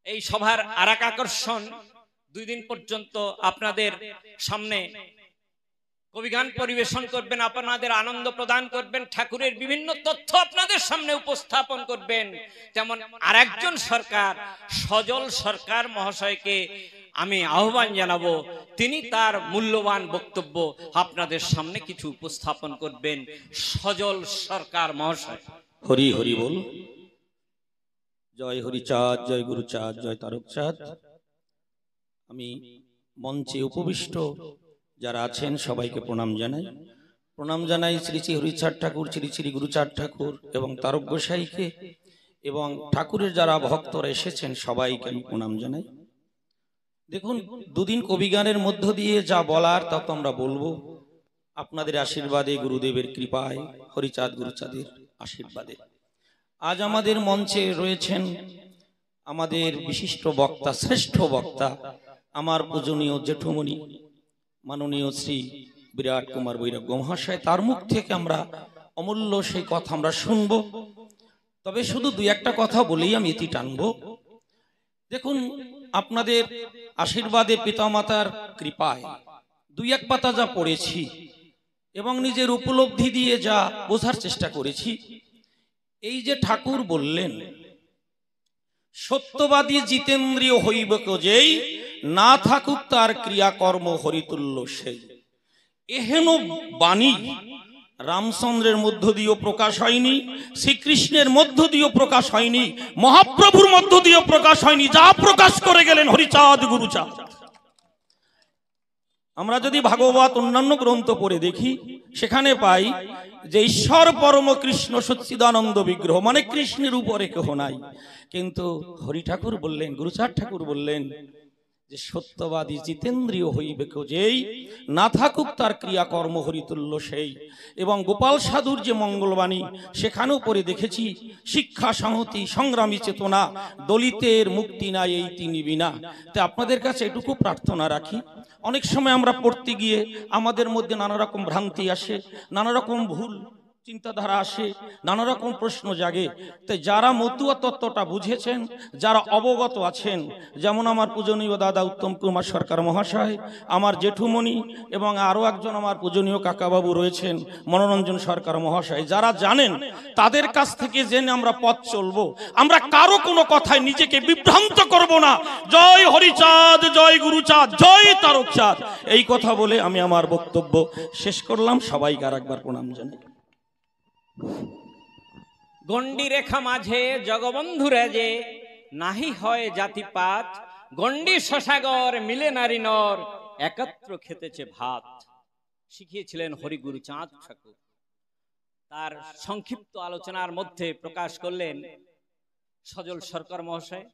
এই সভার আরেক আকর্ষণ, 2 দিন পর্যন্ত আপনাদের সামনে কবিগান পরিবেশন করবেন, আপনাদের আনন্দ প্রদান করবেন, ঠাকুরের বিভিন্ন তথ্য আপনাদের সামনে উপস্থাপন করবেন। যেমন আরেকজন সরকার, সজল সরকার মহাশয়কে আমি আহ্বান জানাবো, তিনি তার মূল্যবান বক্তব্য আপনাদের সামনে কিছু উপস্থাপন করবেন। সজল সরকার মহাশয়। হরি হরি বল। জয় হরিচাঁদ, জয় গুরুচাঁদ, জয় তারকচাঁদ। আমি মঞ্চে উপবিষ্ট যারা আছেন সবাইকে প্রণাম জানাই। প্রণাম জানাই শ্রী শ্রী হরিচাঁদ ঠাকুর, শ্রী শ্রী গুরুচাঁদ ঠাকুর এবং তারক গোসাইকে, এবং ঠাকুরের যারা ভক্তরা এসেছেন সবাইকে আমি প্রণাম জানাই। দেখুন, 2 দিন কবিগানের মধ্য দিয়ে যা বলার তা তো আমরা বলবো আপনাদের আশীর্বাদে, গুরুদেবের কৃপায়, হরিচাঁদ গুরুচাঁদের আশীর্বাদে। আজ আমাদের মঞ্চে রয়েছেন আমাদের বিশিষ্ট বক্তা, শ্রেষ্ঠ বক্তা, আমার পূজনীয় জেঠুমণি মাননীয় শ্রী বিরাট কুমার বৈরাগ্য মহাশয়। তার মুখ থেকে আমরা অমূল্য সেই কথা আমরা শুনবো। তবে শুধু 2-1টা কথা বলেই আমি এটি টানবো। দেখুন, আপনাদের আশীর্বাদে, পিতামাতার কৃপায় 2-1 পাতা যা পড়েছি এবং নিজের উপলব্ধি দিয়ে যা বোঝার চেষ্টা করেছি, এই যে ঠাকুর বললেন সত্যবাদী জিতেন্দ্রিয় হইবে যেই, না থাকুক তার ক্রিয়াকর্ম হরিতুল্য সেই। এহেন বাণী রামচন্দ্রের মধ্য দিয়েও প্রকাশ হয়নি, শ্রীকৃষ্ণের মধ্য দিয়েও প্রকাশ হয়নি, মহাপ্রভুর মধ্য দিয়েও প্রকাশ হয়নি। যা প্রকাশ করে গেলেন হরিচাঁদ গুরুচাঁদ। আমরা যদি ভাগবত অন্যান্য গ্রন্থ পড়ে দেখি, সেখানে পাই যে ঈশ্বর পরম কৃষ্ণ সচ্চিদানন্দ বিগ্রহ, মানে কৃষ্ণের উপরে কেহ নাই। কিন্তু হরি ঠাকুর বললেন, গুরুচাঁদ ঠাকুর বললেন যে সত্যবাদী জিতেন্দ্রিয় হইবে যেই, না থাকুক তার ক্রিয়াকর্ম হরিতুল্য সেই। এবং গোপাল সাধুর যে মঙ্গলবাণী, সেখানেও পড়ে দেখেছি শিক্ষা সংহতি সংগ্রামী চেতনা, দলিতের মুক্তি নাই এই তিনি বিনা। তাই আপনাদের কাছে এটুকু প্রার্থনা রাখি, অনেক সময় আমরা পড়তে গিয়ে আমাদের মধ্যে নানা রকম ভ্রান্তি আসে, নানা রকম ভুল চিন্তাধারা আসে, নানা রকম প্রশ্ন জাগে। তাই যারা মতুয়া তত্ত্বটা বুঝেছেন, যারা অবগত আছেন, যেমন আমার পূজনীয় দাদা উত্তম কুমার সরকার মহাশয়, আমার জেঠুমণি এবং আরো একজন আমার পূজনীয় কাকাবাবু রয়েছেন মনোরঞ্জন সরকার মহাশয়, যারা জানেন, তাদের কাছ থেকে জেনে আমরা পথ চলবো। আমরা কারো কোনো কথায় নিজেকে বিভ্রান্ত করব না। জয় হরিচাঁদ, জয় গুরুচাঁদ, জয় তারকচাঁদ, এই কথা বলে আমি আমার বক্তব্য শেষ করলাম। সবাইকে আর একবার প্রণাম জানাই। গণ্ডি রেখা মাঝে জগবন্ধুরা যে, নাহি হয় জাতিপাত, গণ্ডি শশাগর মিলে নারী নর, একত্র খেতেছে ভাত। শিখিয়েছিলেন হরিগুরু চাঁদ ঠাকুর। তার সংক্ষিপ্ত আলোচনার মধ্যে প্রকাশ করলেন সজল সরকার মহাশয়।